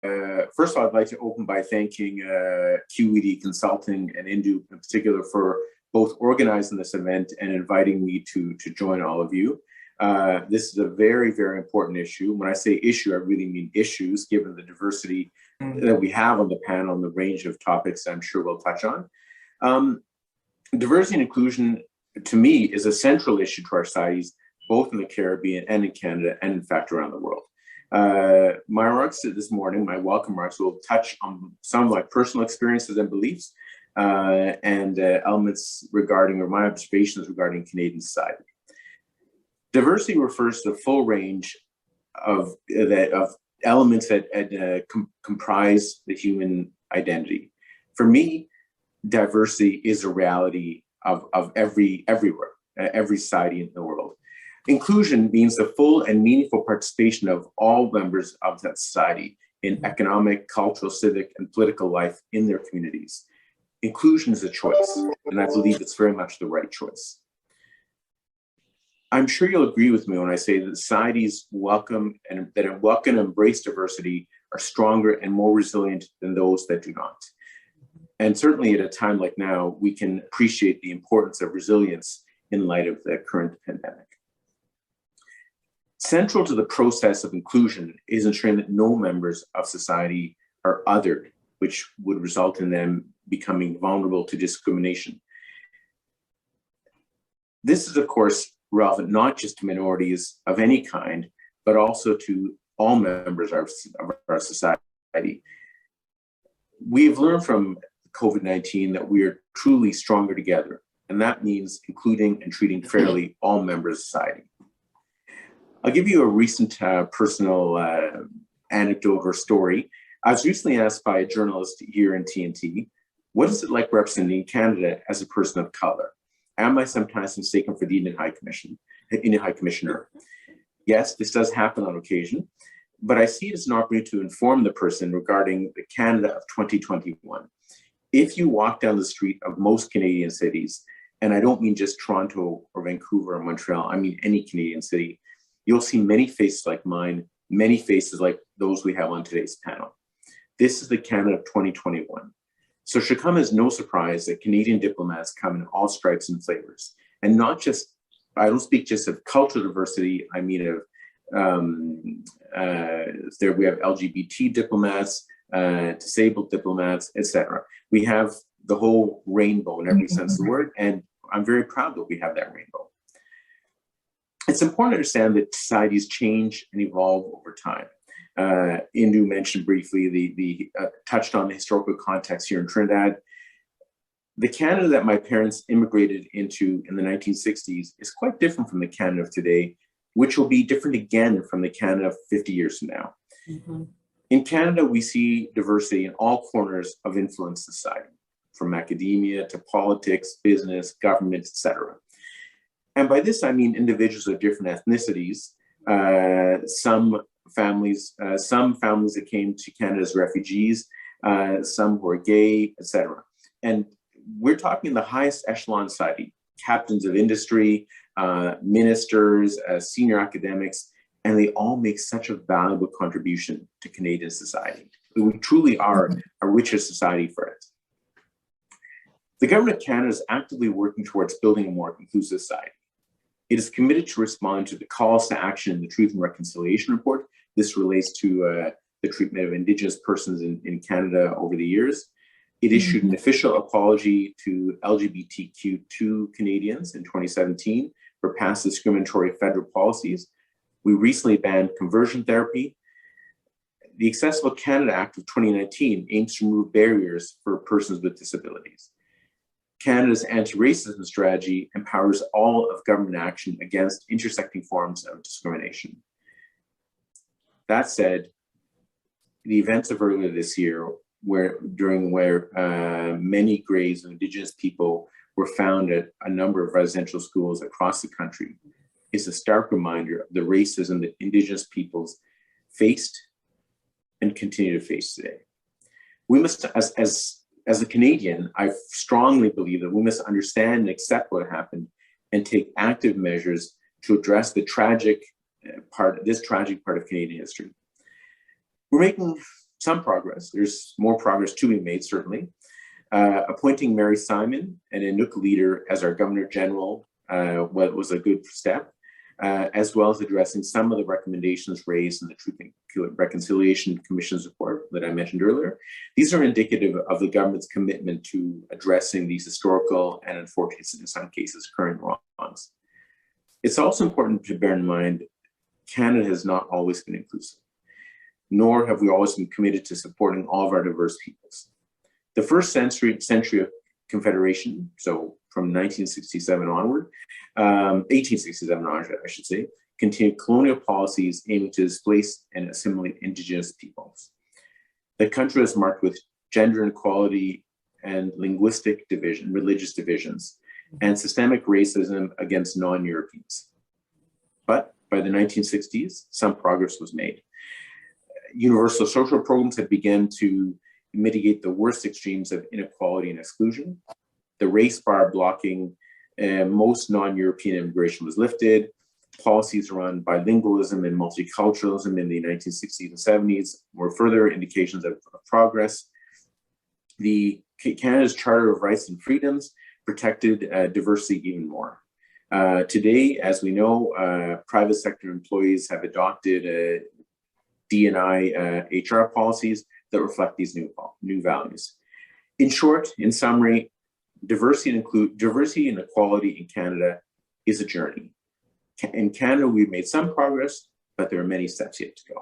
First of all, I'd like to open by thanking QED Consulting and Indu in particular for both organizing this event and inviting me to join all of you. This is a very, very important issue. When I say issue, I really mean issues, given the diversity that we have on the panel and the range of topics I'm sure we'll touch on. Diversity and inclusion, to me, is a central issue to our societies, both in the Caribbean and in Canada, and in fact, around the world. My remarks this morning, my welcome remarks, will touch on some of my personal experiences and beliefs and elements regarding, or my observations regarding Canadian society. Diversity refers to the full range of elements that comprise the human identity. For me, diversity is a reality of everywhere, every society in the world. Inclusion means the full and meaningful participation of all members of that society in economic, cultural, civic, and political life in their communities. Inclusion is a choice, and I believe it's very much the right choice. I'm sure you'll agree with me when I say that societies welcome and embrace diversity are stronger and more resilient than those that do not. And certainly at a time like now, we can appreciate the importance of resilience in light of the current pandemic. Central to the process of inclusion is ensuring that no members of society are othered, which would result in them becoming vulnerable to discrimination. This is, of course, relevant not just to minorities of any kind, but also to all members of our society. We have learned from COVID-19 that we are truly stronger together, and that means including and treating fairly all members of society. I'll give you a recent personal anecdote or story. I was recently asked by a journalist here in TNT, what is it like representing Canada as a person of color? Am I sometimes mistaken for the Indian High Commissioner? Yes, this does happen on occasion, but I see it as an opportunity to inform the person regarding the Canada of 2021. If you walk down the street of most Canadian cities, and I don't mean just Toronto or Vancouver or Montreal, I mean any Canadian city, you'll see many faces like mine, many faces like those we have on today's panel. This is the Canada of 2021. So it should come as no surprise that Canadian diplomats come in all stripes and flavors. And not just, I don't speak just of cultural diversity, I mean of, there we have LGBT diplomats, disabled diplomats, etc. We have the whole rainbow in every sense of the word, and I'm very proud that we have that rainbow. It's important to understand that societies change and evolve over time. Indu mentioned briefly, touched on the historical context here in Trinidad. The Canada that my parents immigrated into in the 1960s is quite different from the Canada of today, which will be different again from the Canada of 50 years from now. Mm-hmm. In Canada, we see diversity in all corners of influence society, from academia to politics, business, government, etc. And by this, I mean individuals of different ethnicities, some families that came to Canada as refugees, some who are gay, etc. And we're talking the highest echelon society, captains of industry, ministers, senior academics, and they all make such a valuable contribution to Canadian society. We truly are a richer society for it. The Government of Canada is actively working towards building a more inclusive society. It is committed to respond to the calls to action in the Truth and Reconciliation Report. This relates to the treatment of Indigenous persons in Canada over the years. It issued an official apology to LGBTQ2 Canadians in 2017 for past discriminatory federal policies. We recently banned conversion therapy. The Accessible Canada Act of 2019 aims to remove barriers for persons with disabilities. Canada's anti-racism strategy empowers all of government action against intersecting forms of discrimination. That said, the events of earlier this year, where many graves of Indigenous people were found at a number of residential schools across the country, is a stark reminder of the racism that Indigenous peoples faced and continue to face today. We must, as a Canadian, I strongly believe that we must understand and accept what happened and take active measures to address this tragic part of Canadian history. We're making some progress. There's more progress to be made, certainly. Appointing Mary Simon, an Inuk leader, as our Governor General was a good step, as well as addressing some of the recommendations raised in the Truth and Reconciliation Commission's report that I mentioned earlier. These are indicative of the government's commitment to addressing these historical and, unfortunately, in some cases, current wrongs. It's also important to bear in mind Canada has not always been inclusive, nor have we always been committed to supporting all of our diverse peoples. The first century of Confederation, so from 1967 onward, 1867 onward, I should say, continued colonial policies aiming to displace and assimilate Indigenous peoples. The country was marked with gender inequality and linguistic division, religious divisions, and systemic racism against non-Europeans. But by the 1960s, some progress was made. Universal social programs had begun to mitigate the worst extremes of inequality and exclusion. The race bar blocking most non-European immigration was lifted. Policies around bilingualism and multiculturalism in the 1960s and 70s were further indications of progress. Canada's Charter of Rights and Freedoms protected diversity even more. Today, as we know, private sector employees have adopted D&I HR policies that reflect these new values. In short, in summary, diversity and equality in Canada is a journey. In Canada, we've made some progress, but there are many steps yet to go.